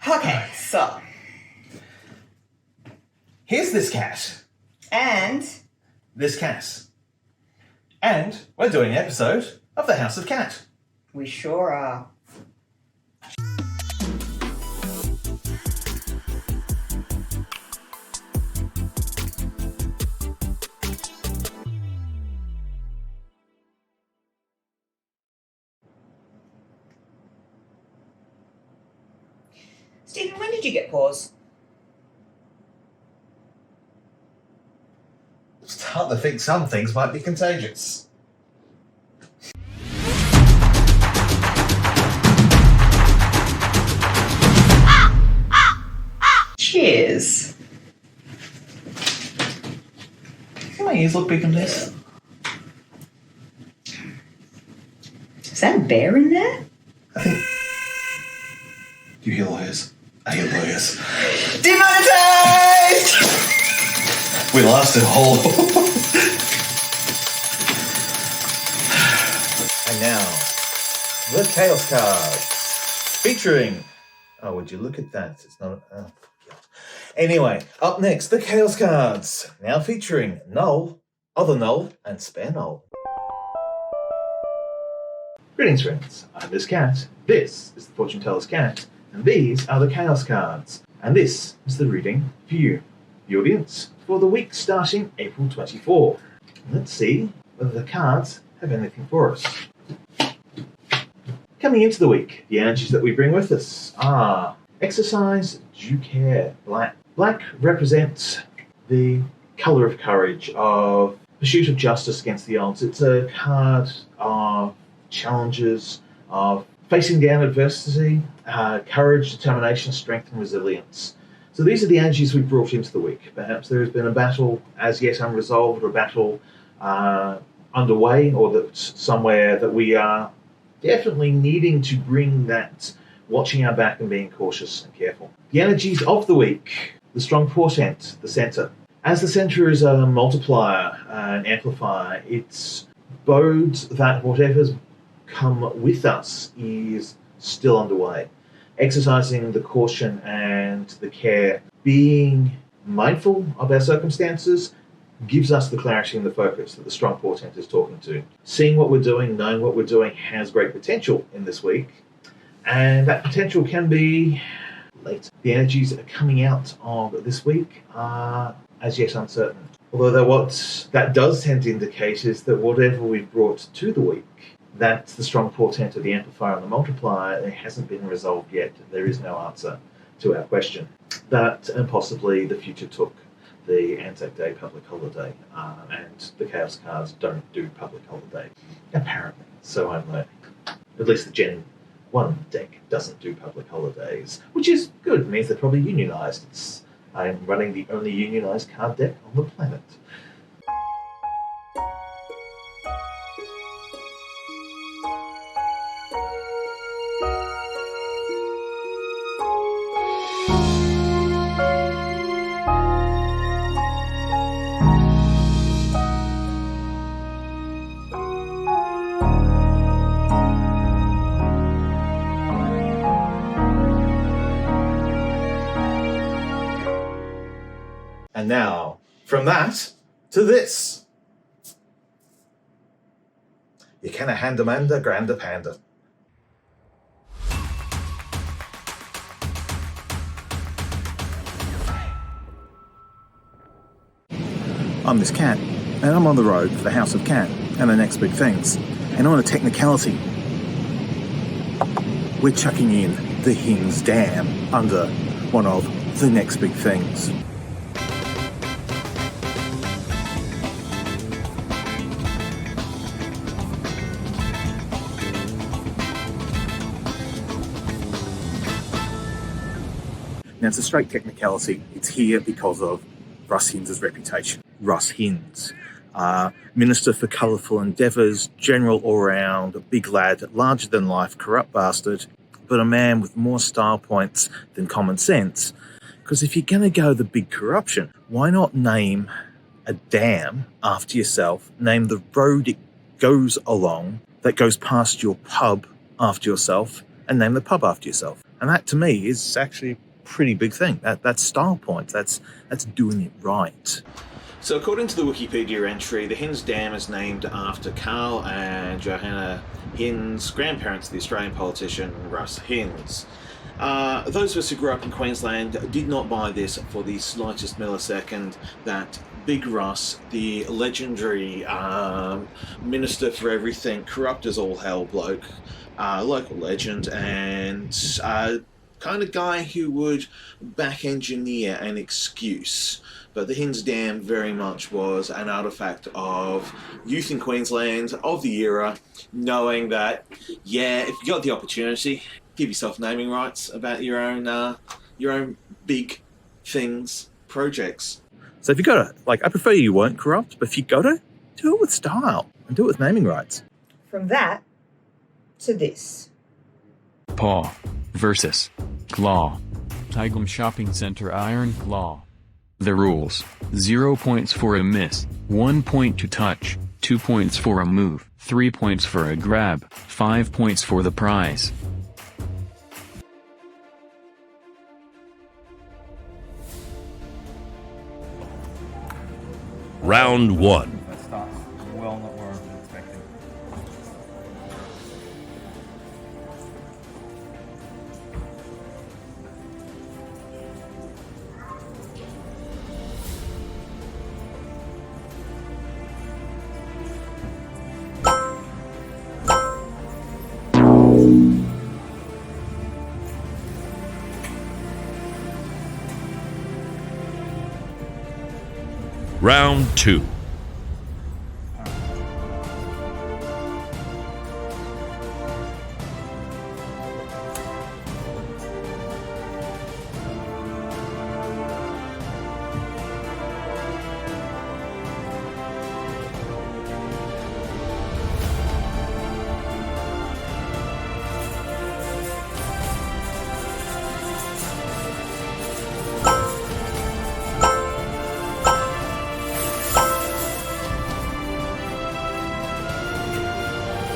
Okay, so. Here's this cat. And? This cat. And we're doing an episode of The House of Cat. We sure are. Stephen, when did you get paws? I'm starting to think some things might be contagious. Cheers. My ears look big on this. Is that a bear in there? I think... Do you hear lawyers? I hear lawyers. Demonetized! We lasted a whole... And now, the Chaos Cards. Featuring... Oh, would you look at that? It's not... Oh, God. Anyway, up next, the Chaos Cards. Now featuring Null, Other Null, and Spare Null. Greetings, friends. I'm this cat. This is the Fortune Teller's Cat. And these are the Chaos Cards. And this is the reading for you, the audience, for the week starting April 24. Let's see whether the cards have anything for us. Coming into the week, the energies that we bring with us are exercise, due care, black. Black represents the colour of courage, of pursuit of justice against the odds. It's a card of challenges, of facing down adversity, courage, determination, strength, and resilience. So these are the energies we've brought into the week. Perhaps there has been a battle as yet unresolved, or a battle underway, or that's somewhere that we are definitely needing to bring that watching our back and being cautious and careful. The energies of the week, the strong portent, the centre. As the centre is a multiplier, an amplifier, it bodes that whatever's come with us is still underway. Exercising the caution and the care, being mindful of our circumstances, gives us the clarity and the focus that the strong portent is talking to. Seeing what we're doing, knowing what we're doing has great potential in this week, and that potential can be late. The energies that are coming out of this week are as yet uncertain. Although what that does tend to indicate is that whatever we've brought to the week, that's the strong portent of the amplifier and the multiplier, it hasn't been resolved yet. There is no answer to our question. That and possibly the future took the Anzac Day public holiday, and the Chaos Cards don't do public holiday, apparently. So I'm learning. At least the Gen 1 deck doesn't do public holidays, which is good. It means they're probably unionised. I'm running the only unionised card deck on the planet. And now, from that to this. You can a hand Amanda, grander panda. I'm this cat, and I'm on the road for the House of Cat and the next big things. And on a technicality, we're chucking in the Hings Dam under one of the next big things. Now, it's a straight technicality. It's here because of Russ Hinds' reputation. Russ Hinds, Minister for Colourful Endeavours, general all-round, a big lad, larger-than-life, corrupt bastard, but a man with more style points than common sense. Because if you're going to go the big corruption, why not name a dam after yourself, name the road it goes along that goes past your pub after yourself, and name the pub after yourself? And that to me is actually a pretty big thing. That's style points. That's doing it right. So according to the Wikipedia entry, the Hinds Dam is named after Carl and Johanna Hinds, grandparents of the Australian politician Russ Hinds. Those of us who grew up in Queensland did not buy this for the slightest millisecond that Big Russ, the legendary Minister for Everything, corrupt as all hell bloke, local legend, and kind of guy who would back engineer an excuse. But the Hinds Dam very much was an artifact of youth in Queensland of the era, knowing that, yeah, if you got the opportunity, give yourself naming rights about your own big things, projects. So if you got to, I prefer you weren't corrupt, but if you got to, do it with style and do it with naming rights. From that to this. Paw versus Claw. Tigum Shopping Center Iron Claw. The rules: 0 points for a miss, 1 point to touch, 2 points for a move, 3 points for a grab, 5 points for the prize. Round 1. That starts well not where I was expecting. Round 2.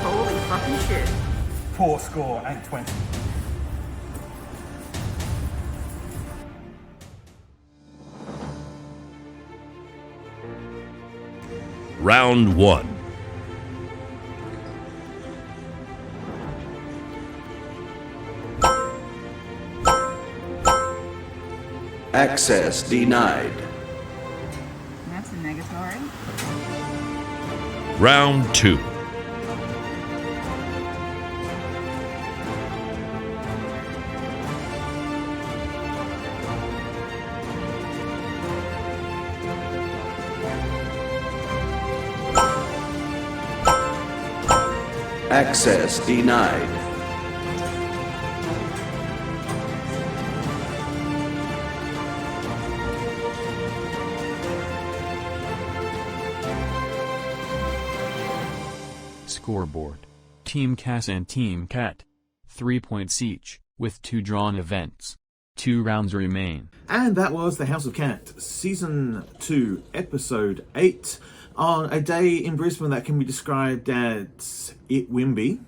Holy fucking shit. Poor score, 820. Round 1. Access denied. That's a negatory. Round 2. Access denied. Scoreboard. Team Cass and Team Cat. 3 points each, with 2 drawn events. 2 rounds remain. And that was The House of Cat, Season 2, Episode 8, on a day in Brisbane that can be described as it Wimby,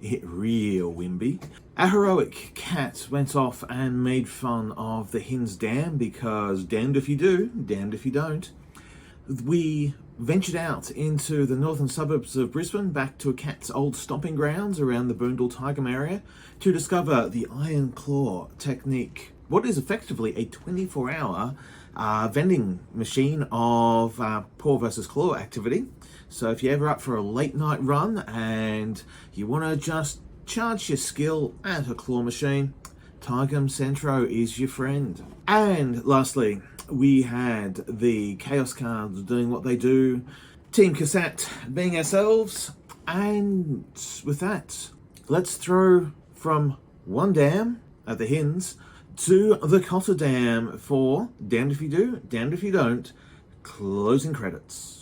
it real Wimby. A heroic cat went off and made fun of the Hinds Dam because damned if you do, damned if you don't. We ventured out into the northern suburbs of Brisbane, back to a cat's old stomping grounds around the Boondall Tigum area, to discover the Iron Claw technique, what is effectively a 24-hour vending machine of paw versus claw activity. So if you're ever up for a late night run and you want to just charge your skill at a claw machine, Tigum Centro is your friend. And lastly, we had the Chaos cards doing what they do, Team Cassette being ourselves, and with that, let's throw from one dam at the Hinds to the Cotter Dam for Damned If You Do, Damned If You Don't, closing credits.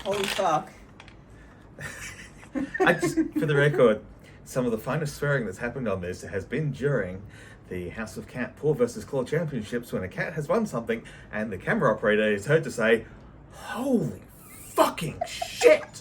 Holy fuck. For the record, some of the finest swearing that's happened on this has been during the House of Cat Paw vs. Claw Championships when a cat has won something and the camera operator is heard to say, "Holy fucking shit!"